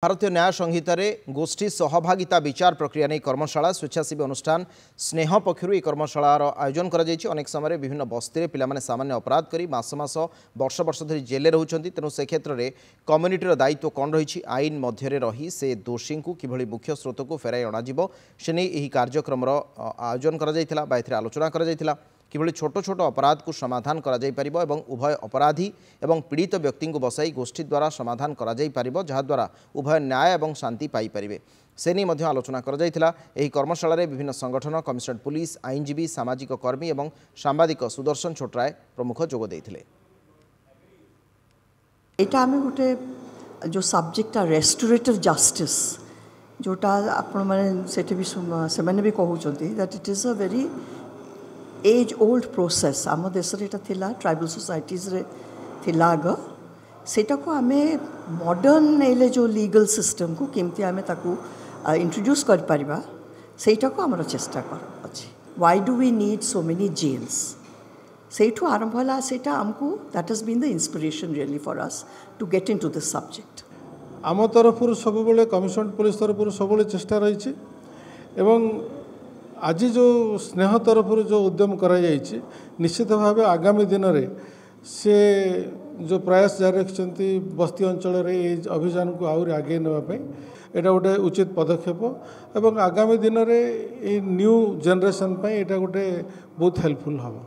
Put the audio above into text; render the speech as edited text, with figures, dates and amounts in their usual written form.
भारतीय न्याय संहितार गोष्ठी सहभागिता विचार प्रक्रिया नहीं कर्मशाला स्वेच्छासेवी अनुष्ठान स्नेह पक्षर यह कर्मशालार आयोजन कर अनेक समय विभिन्न बस्ती में पिलाने सामान्य अपराध कर मास मास वर्ष वर्ष धरी जेल रोचे तेणु से क्षेत्र में कम्युनिटीर दायित्व कौन रही आईन मध्य रही से दोषी को किभली मुख्य स्रोत को फेराई अणाजिब कार्यक्रम आयोजन कर आलोचना कर किभली छोट छोट अपराध को समाधान करा जाई परिबो एवं उभय अपराधी एवं पीड़ित व्यक्ति को बसाई गोष्ठी द्वारा समाधान करा जाई परिबो जहा द्वारा उभय न्याय एवं शांति पाई परिबे से नहीं मध्य आलोचना करा जायतिला। एही कर्मशाला रे विभिन्न संगठन कमिशनरेट पुलिस आईनजीवी सामाजिक कर्मी एवं सांबादिक सुदर्शन छोटराय प्रमुख जोग देथिले। एटा आमे गोटे जो सब्जेक्ट रेस्टोरेटिव जस्टिस जोटा आपण माने सेठी भी से माने भी कहउचंती that it is a very age old process आम देश ट्राइबल सोसाइटीज रे थिला आग सेटा को आमे मॉडर्न एले जो लीगल सिस्टम को केमती आमे ताकू इंट्रोड्यूस कर परिबा सेटा को हमर चेष्टा कर अछि। Why do we need so many gels सेठू आरंभ होला सेटा हमको that has been the inspiration really for us to get into this subject. आम तरफ सब बेले कमिशनरेट पुलिस तरफ सब बेले चेष्टा रही एवं आज जो स्नेह तरफ जो उद्यम करा निश्चित भाव आगामी दिन में से जो प्रयास जारी रखिंट बस्ती अंचल अभियान को आहुरी आगे नापी यहाँ गोटे उचित पदक्षेप एवं आगामी दिन में न्यू जेनरेशन यहाँ गोटे बहुत हेल्पफुल हम।